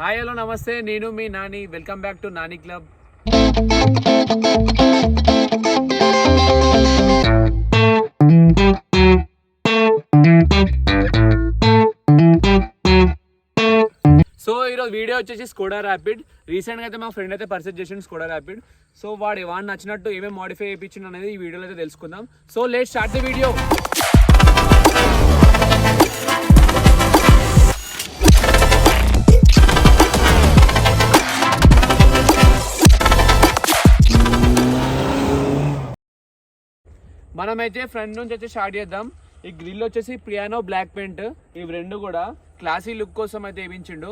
Hi hello నమస్తే, నేను మీ Nani. Welcome back to Nani club. So ఈరోజు వీడియో వచ్చేసి స్కోడా ర్యాపిడ్. రీసెంట్గా అయితే మా ఫ్రెండ్ అయితే పర్చేస్ చేసిండు స్కోడా ర్యాపిడ్. సో వాడు నచ్చినట్టు ఏమేమి మోడిఫై చేయించిండు అనేది ఈ వీడియోలో అయితే తెలుసుకుందాం. So let's start the video. మనమైతే ఫ్రంట్ నుంచి వచ్చి స్టార్ట్ చేద్దాం. ఈ గ్రిల్ వచ్చేసి పియానో బ్లాక్ పెయింట్, ఇవి రెండు కూడా క్లాసీ లుక్ కోసం అయితే వేయించిండు.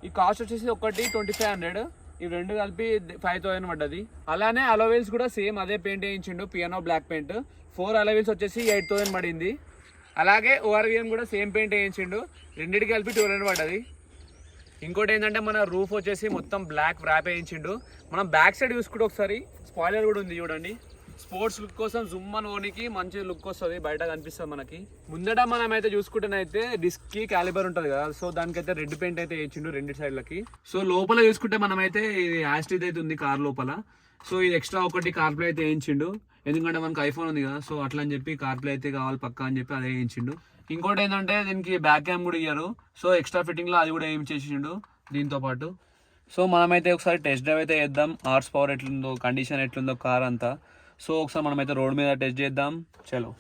ఈ కాస్ట్ వచ్చేసి ఒకటి 2500, ఇవి రెండు కలిపి 5000 పడ్డది. అలానే అలోవెల్స్ కూడా సేమ్ అదే పెయింట్ వేయించిండు, పియానో బ్లాక్ పెయింట్. 4 అలోవెల్స్ వచ్చేసి 8000 పడింది. అలాగే ఓఆర్విఎం కూడా సేమ్ పెయింట్ వేయించిండు, రెండింటికి కలిపి 1200 పడ్డది. ఇంకోటి ఏంటంటే మన రూఫ్ వచ్చేసి మొత్తం బ్లాక్ ర్యాప్ వేయించిండు. మనం బ్యాక్ సైడ్ చూసుకుంటే ఒకసారి స్పాయిలర్ కూడా ఉంది చూడండి. స్పోర్ట్స్ లుక్ కోసం జుమ్ అని ఓనికి మంచి లుక్ వస్తుంది, బయట కనిపిస్తుంది మనకి. ముందట మనం అయితే చూసుకుంటేనైతే డిస్క్ కి క్యాలిబర్ ఉంటుంది కదా, సో దానికైతే రెడ్ పెయింట్ అయితే వేయించిండు రెండు సైడ్లకి. సో లోపల చూసుకుంటే మనమైతే ఇది యాస్ట్రీడ్ అయితే ఉంది కార్ లోపల. సో ఇది ఎక్స్ట్రా ఒకటి కార్ ప్లే అయితే వేయించిండు, ఎందుకంటే మనకి ఐఫోన్ ఉంది కదా, సో అట్లా అని చెప్పి కార్ ప్లే అయితే కావాలి పక్కా అని చెప్పి అదే వేయించిండు. ఇంకోటి ఏంటంటే దీనికి బ్యాక్ క్యామ్ కూడా ఇయ్యారు, సో ఎక్స్ట్రా ఫిట్టింగ్ లో అది కూడా ఏం చేసిండు దీంతో పాటు. సో మనమైతే ఒకసారి టెస్ట్ డ్రైవ్ అయితే చేద్దాం, హార్స్ పవర్ ఎట్లుందో, కండిషన్ ఎట్లుందో కార్ అంతా. సో ఒకసారి మనమైతే రోడ్ మీద టెస్ట్ చేద్దాం, చలో.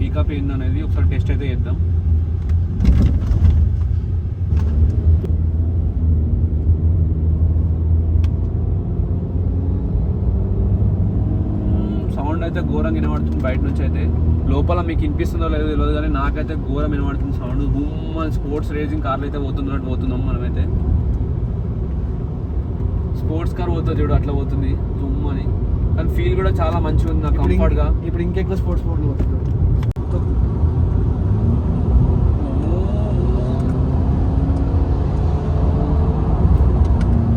పికప్ ఏందనేది ఒకసారి టెస్ట్ అయితే చేద్దాం. సౌండ్ అయితే ఘోరంగా వినబడుతుంది బయట నుంచి అయితే. లోపల మీకు వినిపిస్తుందో లేదో తెలియదు కానీ నాకైతే ఘోరం వినబడుతుంది సౌండ్. మన స్పోర్ట్స్ రేసింగ్ కార్లు అయితే పోతున్నాం మనమైతే. స్పోర్ట్స్ కార్ పోతుంది చూడు, అట్లా పోతుంది జుమ్ అని. కానీ ఫీల్ కూడా చాలా మంచిగా ఉంది, నాకు కంఫర్ట్ గా. ఇప్పుడు ఇంకెక్కువ స్పోర్ట్స్ మోడ్ పోతుంది.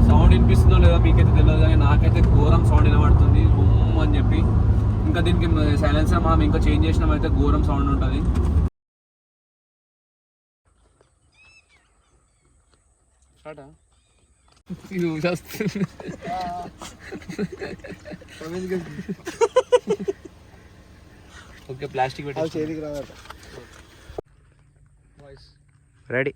సౌండ్ వినిపిస్తుందో లేదో మీకైతే తెలియదు కానీ నాకైతే ఘోరం సౌండ్ వినబడుతుంది బూమ్ అని చెప్పి. ఇంకా దీనికి సైలెన్సర్ మనం ఇంకా చేంజ్ చేసినామైతే ఘోరం సౌండ్ ఉంటుంది. ఓకే, ప్లాస్టిక్ రెడీ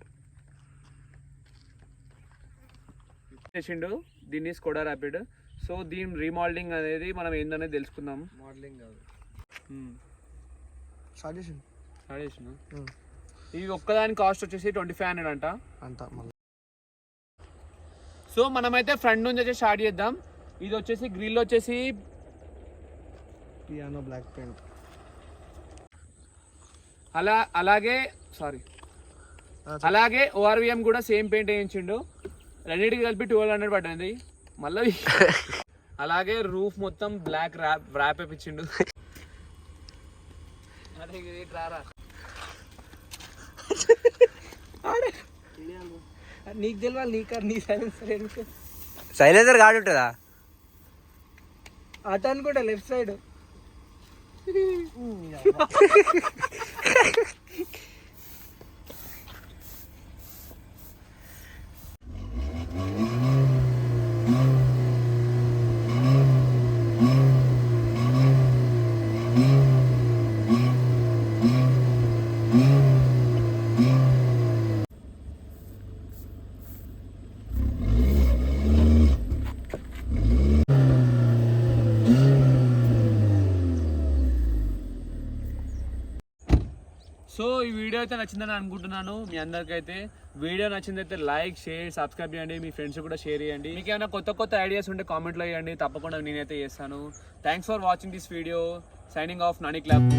చేసిండు దీన్ని స్కోడా ర్యాపిడ్. సో దీని రీమోడలింగ్ అనేది మనం ఏందనేది తెలుసుకుందాం. మోడలింగ్ కాదు, సజెషన్. ఇది ఒక్కదాని కాస్ట్ వచ్చేసి 2500 అంట. సో మనమైతే ఫ్రంట్ నుంచి వచ్చి స్టార్ట్ చేద్దాం. ఇది వచ్చేసి గ్రిల్ వచ్చేసి పియానో బ్లాక్ పెయింట్, అలాగే ఓఆర్విఎం కూడా సేమ్ పెయింట్ వేయించిండు, రెండింటికి కలిపి 1200 పడ్డది మళ్ళీ. అలాగే రూఫ్ మొత్తం బ్లాక్ ర్యాప్ వేయించిండు. నీకు తెలియాలి, నీ సైలెన్సర్ గాడి ఉంటుందా అట అనుకుంటా లెఫ్ట్ సైడ్. సో ఈ వీడియో అయితే నచ్చిందని అనుకుంటున్నాను మీ అందరికైతే. వీడియో నచ్చిందైతే లైక్, షేర్, సబ్స్క్రైబ్ చేయండి, మీ ఫ్రెండ్స్ కూడా షేర్ చేయండి. మీకు ఏమైనా కొత్త ఐడియాస్ ఉంటే కామెంట్లో వేయండి, తప్పకుండా నేనైతే చేస్తాను. Thanks for watching this video. Signing off Nani club.